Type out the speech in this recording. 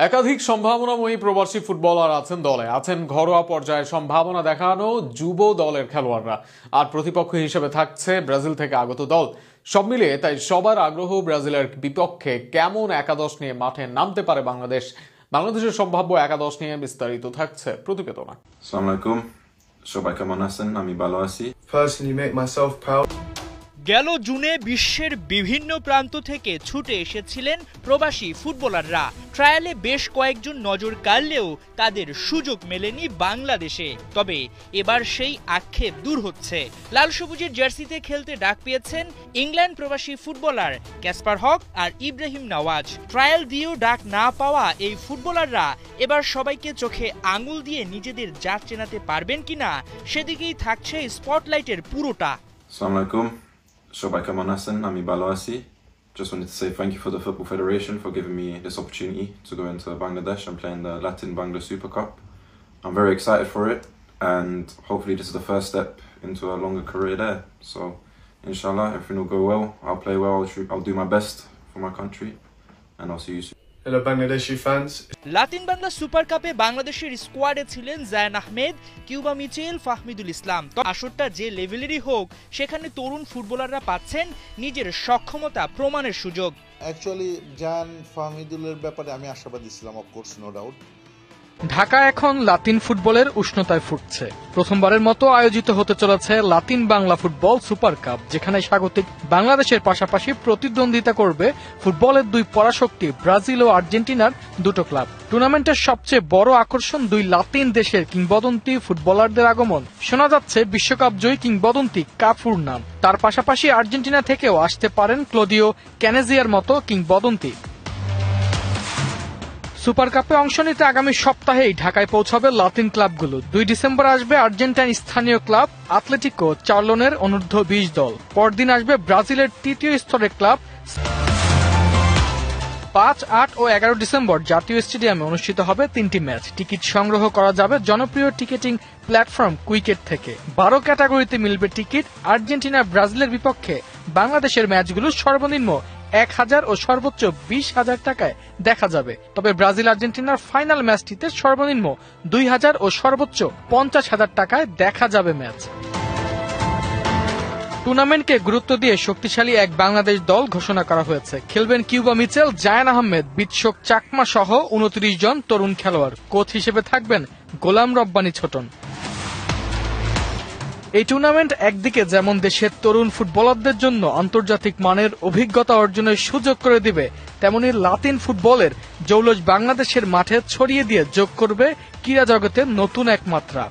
একাধিক সম্ভাবনাময়ী প্রবাসী ফুটবলার আছেন দলে, আছেন ঘরোয়া পর্যায়ে সম্ভাবনা দেখানো যুব দলের খেলোয়াড়রা, আর প্রতিপক্ষ হিসেবে থাকছে ব্রাজিল থেকে আগত দল। সব মিলিয়ে তাই সবার আগ্রহ ব্রাজিলের বিপক্ষে কেমন একাদশ নিয়ে মাঠে নামতে পারে বাংলাদেশের সম্ভাব্য একাদশ নিয়ে বিস্তারিত থাকছে প্রতিবেদনা। আসসালামু আলাইকুম, সবাই কেমন আছেন? আমি ভালো আছি। Personally make myself proud. গেল জুনে বিশ্বের বিভিন্ন প্রান্ত থেকে ছুটে এসেছিলেন প্রবাসী ফুটবলাররা। ট্রায়ালে বেশ কয়েকজন নজর কাড়লেও তাদের সুযোগ মেলেনি বাংলাদেশে। তবে এবার সেই আক্ষেপ দূর হচ্ছে। লাল সবুজের জার্সিতে খেলতে ডাক পেয়েছেন ইংল্যান্ড প্রবাসী ফুটবলার ক্যাসপার হক আর ইব্রাহিম নওয়াজ। ট্রায়াল দিয়েও ডাক না পাওয়া এই ফুটবলাররা এবার সবাইকে চোখে আঙুল দিয়ে নিজেদের জাত চেনাতে পারবেন কিনা সেদিকেই থাকছে স্পটলাইটের পুরোটা। আসসালামু আলাইকুম, সবাই কেমন আছেন? আমি ভালো আছি। Just wanted to say thank you for the Football Federation for giving me this opportunity to go into Bangladesh and play in the Latin Bangla Super Cup. I'm very excited for it, and hopefully this is the first step into a longer career there. So, inshallah, everything will go well. I'll play well. I'll do my best for my country, and I'll see you soon. Hello Bangladeshi fans. Latin Bangla super কাপে বাংলাদেশের স্কোয়াডে ছিলেন Zayan Ahmed, Cuba Mitchell, Fahmidul ইসলাম। তো আসরটা যে লেভেলেরই হোক, সেখানে তরুণ ফুটবলাররা পাচ্ছেন নিজের সক্ষমতা প্রমাণের সুযোগ। অ্যাকচুয়ালি জায়ান ফাহমিদুলের ব্যাপারে আমি আশাবাদী ছিলাম, অফকোর্স নো ডাউট। ঢাকা এখন লাতিন ফুটবলের উষ্ণতায় ফুটছে। প্রথমবারের মতো আয়োজিত হতে চলেছে Latin Bangla football super cup, যেখানে স্বাগতিক বাংলাদেশের পাশাপাশি প্রতিদ্বন্দ্বিতা করবে ফুটবলের দুই পরাশক্তি ব্রাজিল ও আর্জেন্টিনার দুটো ক্লাব। টুর্নামেন্টের সবচেয়ে বড় আকর্ষণ দুই লাতিন দেশের কিংবদন্তি ফুটবলারদের আগমন। শোনা যাচ্ছে বিশ্বকাপ জয়ী কিংবদন্তি কাফুর নাম। তার পাশাপাশি আর্জেন্টিনা থেকেও আসতে পারেন ক্লোদিও ক্যানেজিয়ার মতো কিংবদন্তি। সুপার কাপে অংশ নিতে আগামী সপ্তাহেই ঢাকায় পৌঁছাবে লাতিন ক্লাবগুলো। 2 ডিসেম্বর আসবে আর্জেন্টাইন স্থানীয় ক্লাব আতলেটিকো চার্লোনের অনূর্ধ্ব 20 দল। পরদিন আসবে ব্রাজিলের তৃতীয় স্তরের ক্লাব। 5, 8 ও 11 ডিসেম্বর জাতীয় স্টেডিয়ামে অনুষ্ঠিত হবে 3টি ম্যাচ। টিকিট সংগ্রহ করা যাবে জনপ্রিয় টিকেটিং প্ল্যাটফর্ম কুইকেট থেকে। 12 ক্যাটাগরিতে মিলবে টিকিট। আর্জেন্টিনা ব্রাজিলের বিপক্ষে বাংলাদেশের ম্যাচগুলো সর্বনিম্ন 1000 ও সর্বোচ্চ 20,000 টাকায় দেখা যাবে। তবে ব্রাজিল আর্জেন্টিনার ফাইনাল ম্যাচটিতে সর্বনিম্ন 2000 ও সর্বোচ্চ 50,000 টাকায় দেখা যাবে ম্যাচ। টুর্নামেন্টকে গুরুত্ব দিয়ে শক্তিশালী এক বাংলাদেশ দল ঘোষণা করা হয়েছে। খেলবেন কিউবা মিচেল, জায়ান আহমেদ, বিৎসক চাকমা সহ 29 জন তরুণ খেলোয়াড়। কোচ হিসেবে থাকবেন গোলাম রব্বানী ছোটন। এই টুর্নামেন্ট একদিকে যেমন দেশের তরুণ ফুটবলারদের জন্য আন্তর্জাতিক মানের অভিজ্ঞতা অর্জনের সুযোগ করে দিবে, তেমনি লাতিন ফুটবলের জৌলস বাংলাদেশের মাঠে ছড়িয়ে দিয়ে যোগ করবে ক্রীড়া জগতের নতুন এক মাত্রা।